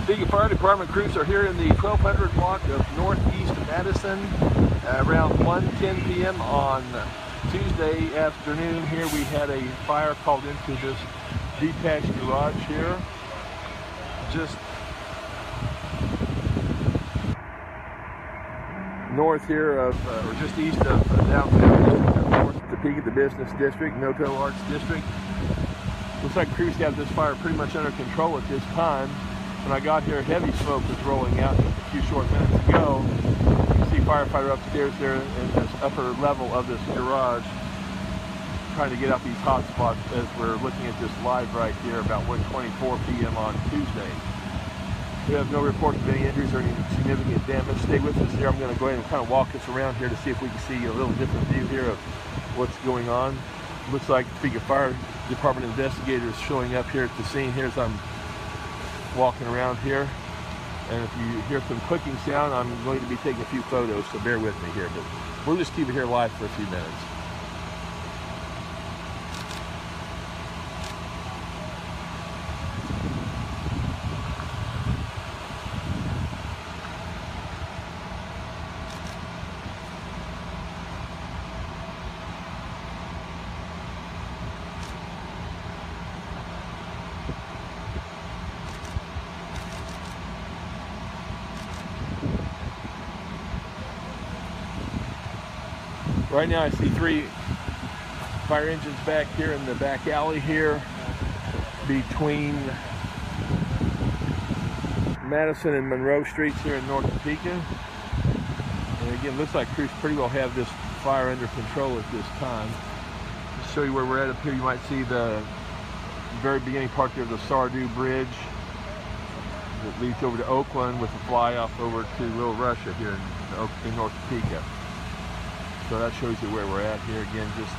Topeka Fire Department crews are here in the 1200 block of Northeast Madison around 1:10 p.m. on Tuesday afternoon. Here we had a fire called into this detached garage here, just north here of, or just east of downtown North Topeka, the business district, Noto Arts district. Looks like crews have this fire pretty much under control at this time. When I got here, heavy smoke was rolling out just a few short minutes ago. You can see firefighter upstairs there in this upper level of this garage, trying to get out these hot spots as we're looking at this live right here about 1:24 p.m. on Tuesday. We have no reports of any injuries or any significant damage. Stay with us here. I'm going to go ahead and kind of walk us around here to see if we can see a little different view here of what's going on. Looks like Topeka Fire Department investigators showing up here at the scene here as I'm walking around here. And if you hear some clicking sound, I'm going to be taking a few photos, so bear with me here. But we'll just keep it here live for a few minutes. Right now I see 3 fire engines back here in the back alley here between Madison and Monroe Streets here in North Topeka. And again, looks like crews pretty well have this fire under control at this time. To show you where we're at up here, you might see the very beginning part there of the Sardu Bridge that leads over to Oakland with a fly off over to Little Russia here in North Topeka. So that shows you where we're at here, again, just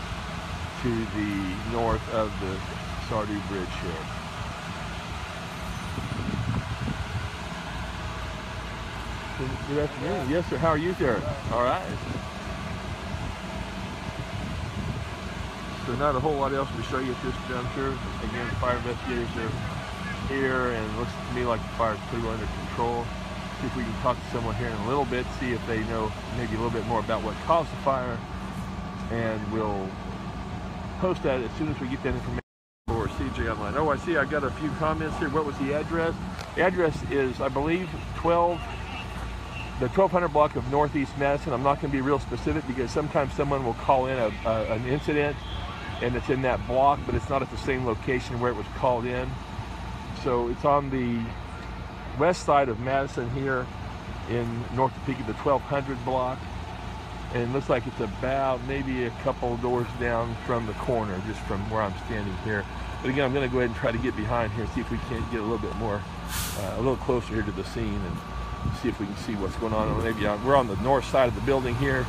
to the north of the Sardu Bridge here. Good afternoon. Yes, sir. How are you, sir? All right. So not a whole lot else to show you at this juncture. Again, fire investigators are here, and it looks to me like the fire is pretty well under control. See if we can talk to someone here in a little bit, see if they know maybe a little bit more about what caused the fire, and we'll post that as soon as we get that information for CJ Online. Oh, I see I got a few comments here. What was the address? The address is, I believe, the 1200 block of Northeast Madison. I'm not going to be real specific because sometimes someone will call in an incident and it's in that block, but it's not at the same location where it was called in. So it's on the west side of Madison here in North Topeka, the 1200 block, and it looks like it's about maybe a couple doors down from the corner, just from where I'm standing here. But again, I'm going to go ahead and try to get behind here and see if we can't get a little bit more, a little closer here to the scene and see if we can see what's going on. Maybe we're on the north side of the building here.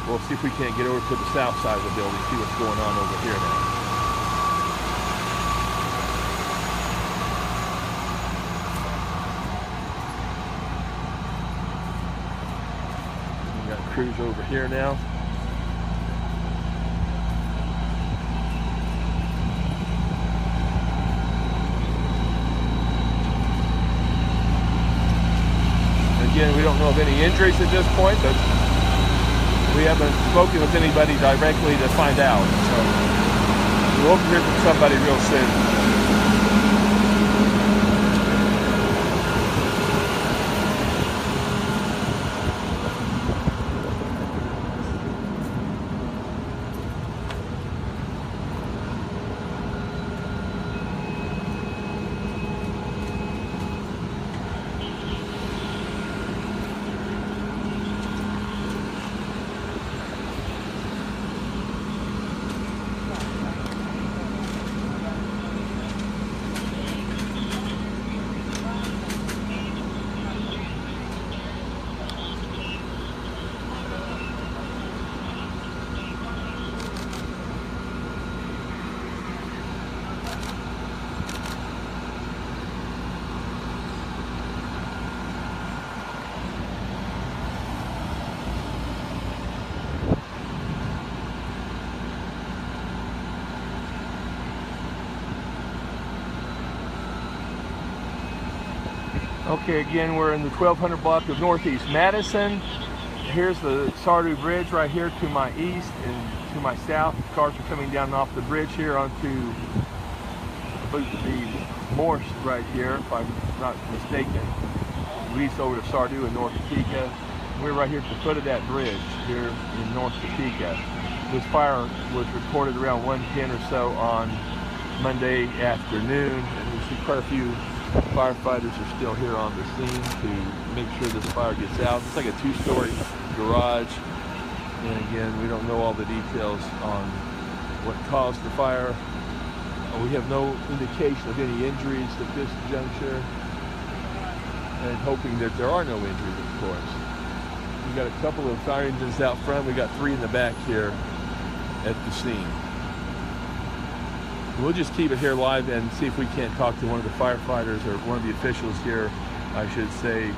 We'll see if we can't get over to the south side of the building, see what's going on over here now. Crews over here now. Again, we don't know of any injuries at this point, but we haven't spoken with anybody directly to find out. So we'll hear from somebody real soon. Okay, again, we're in the 1200 block of Northeast Madison. Here's the Sardu Bridge right here to my east, and to my south, cars are coming down off the bridge here onto the Morse right here, if I'm not mistaken, leads over to Sardu and North Topeka. We're right here at the foot of that bridge here in North Topeka. This fire was reported around 1:10 or so on Monday afternoon, and we see quite a few firefighters are still here on the scene to make sure this fire gets out. It's like a two-story garage, and again, we don't know all the details on what caused the fire. We have no indication of any injuries at this juncture, and hoping that there are no injuries, of course. We've got a couple of fire engines out front. We got 3 in the back here at the scene. We'll just keep it here live and see if we can't talk to one of the firefighters or one of the officials here, I should say,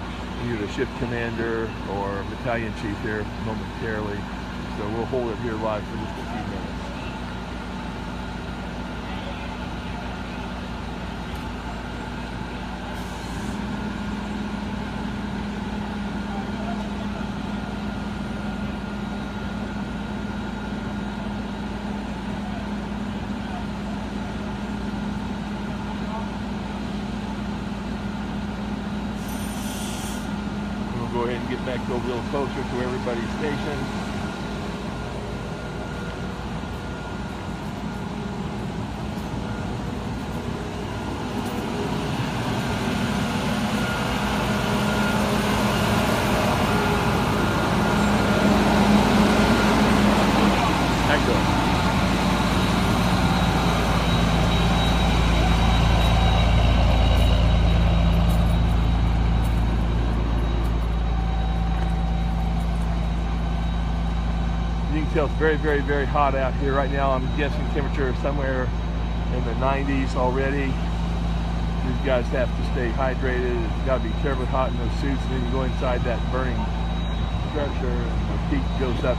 either the shift commander or battalion chief here momentarily. So we'll hold it here live for just a few minutes. Go ahead and get back a little closer to everybody's station. Excellent. You can tell it's very, very, very hot out here right now. I'm guessing temperature somewhere in the 90s already. These guys have to stay hydrated. It's got to be terribly hot in those suits, and then you go inside that burning structure and the heat goes up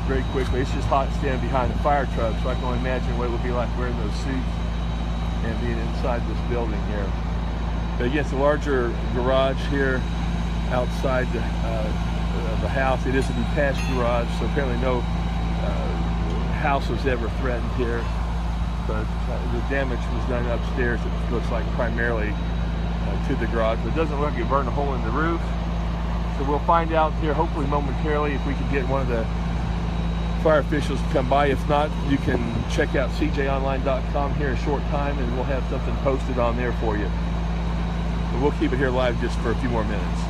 very quickly. It's just hot standing behind the fire truck, so I can only imagine what it would be like wearing those suits and being inside this building here. But again, it's a larger garage here outside the house. It is a detached garage, so apparently no house was ever threatened here, but the damage was done upstairs. It looks like primarily to the garage, but it doesn't look like it burned a hole in the roof. So we'll find out here hopefully momentarily if we can get one of the fire officials to come by. If not, you can check out cjonline.com here in a short time, and we'll have something posted on there for you. But we'll keep it here live just for a few more minutes.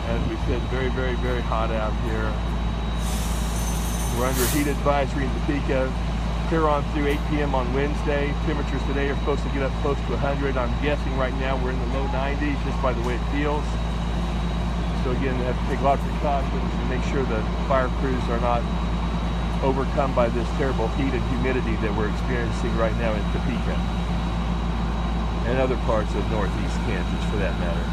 As we said, very, very, very hot out here. We're under heat advisory in Topeka, clear on through 8 p.m. on Wednesday. Temperatures today are supposed to get up close to 100. I'm guessing right now we're in the low 90s just by the way it feels. So again, we have to take a lot of precautions and make sure that fire crews are not overcome by this terrible heat and humidity that we're experiencing right now in Topeka and other parts of northeast Kansas for that matter.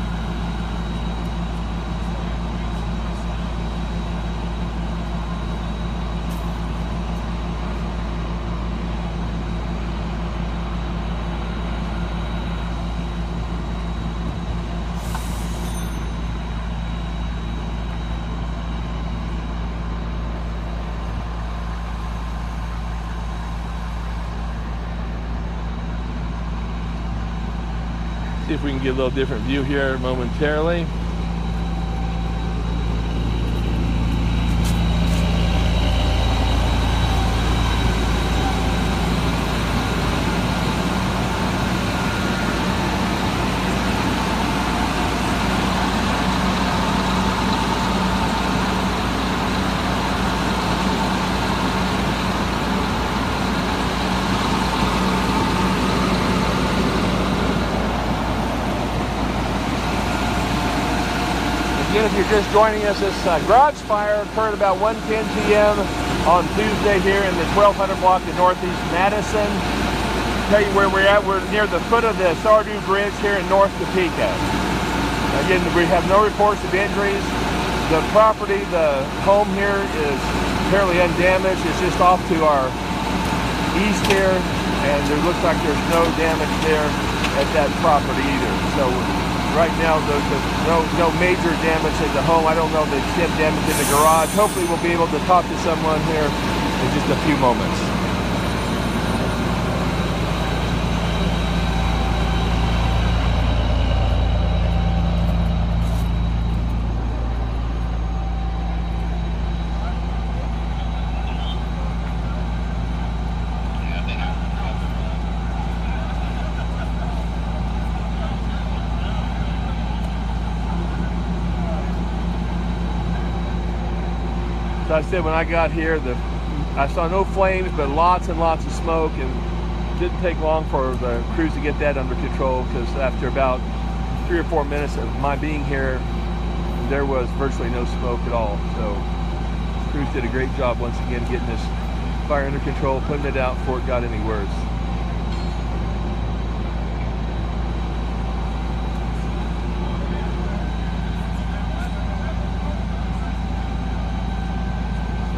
See if we can get a little different view here momentarily. if you're just joining us, this garage fire occurred about 1:10 p.m. on Tuesday here in the 1200 block in Northeast Madison. Tell you where we're at. We're near the foot of the Sardu Bridge here in North Topeka. Again, we have no reports of injuries. The property, the home here is fairly undamaged. It's just off to our east here, and it looks like there's no damage there at that property either. So right now, there's no major damage at the home. I don't know the extent damage in the garage. Hopefully we'll be able to talk to someone here in just a few moments. So I said when I got here, I saw no flames, but lots and lots of smoke, and it didn't take long for the crews to get that under control, because after about 3 or 4 minutes of my being here, there was virtually no smoke at all. So crews did a great job once again getting this fire under control, putting it out before it got any worse.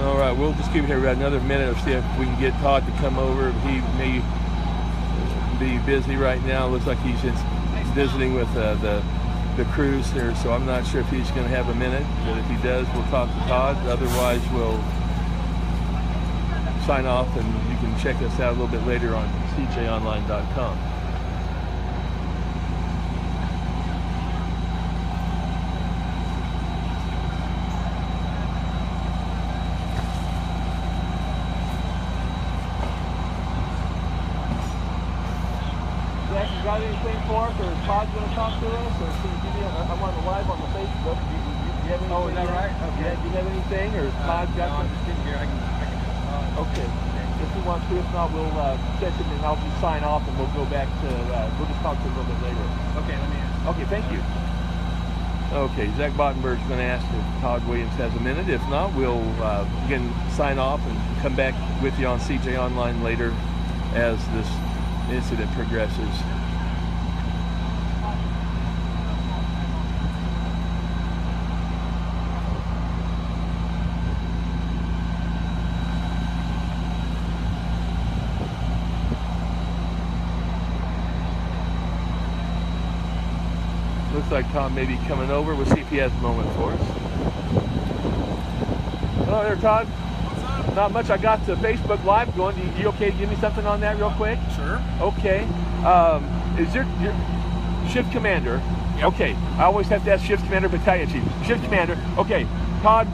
All right, we'll just keep it here about another minute or see if we can get Todd to come over. He may be busy right now. Looks like he's just visiting with the crews here, so I'm not sure if he's going to have a minute. But if he does, we'll talk to Todd. Otherwise, we'll sign off, and you can check us out a little bit later on cjonline.com. Got anything for us, or is Todd going to talk to us, or can you give me I'm on the live on the Facebook. Do you have anything? Oh, is that right? Okay. Yeah, do you have anything, or is Todd got no, I'm just sitting here. I can okay. If he wants to, if not, we'll catch him and I'll just sign off, and we'll go back to, we'll just talk to him a little bit later. Okay, let me ask. Okay, thank you. Okay, Zach Bottenberg's going to ask if Todd Williams has a minute. If not, we'll again sign off and come back with you on CJ Online later as this incident progresses. Looks like Tom may be coming over. We'll see if he has a moment for us. Hello there, Todd. What's up? Not much. I got the Facebook Live going. You okay to give me something on that real quick? Sure. Okay. Is your shift commander? Yep. Okay. I always have to ask shift commander, battalion chief. Shift commander. Okay. Todd,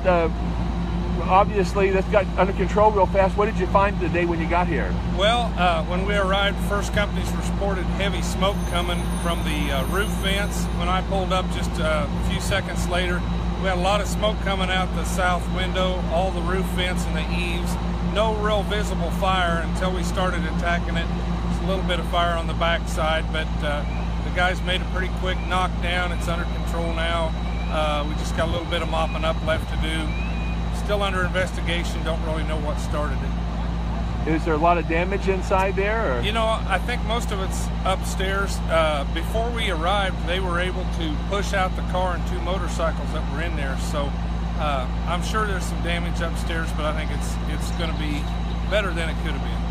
obviously this got under control real fast. What did you find the day when you got here? Well, when we arrived, first companies reported heavy smoke coming from the roof vents. When I pulled up just a few seconds later, we had a lot of smoke coming out the south window, all the roof vents and the eaves. No real visible fire until we started attacking it. There's a little bit of fire on the back side, but the guys made a pretty quick knockdown. It's under control now. We just got a little bit of mopping up left to do. Still under investigation, don't really know what started it. Is there a lot of damage inside there? Or? You know, I think most of it's upstairs. Before we arrived, they were able to push out the car and 2 motorcycles that were in there. So I'm sure there's some damage upstairs, but I think it's going to be better than it could have been.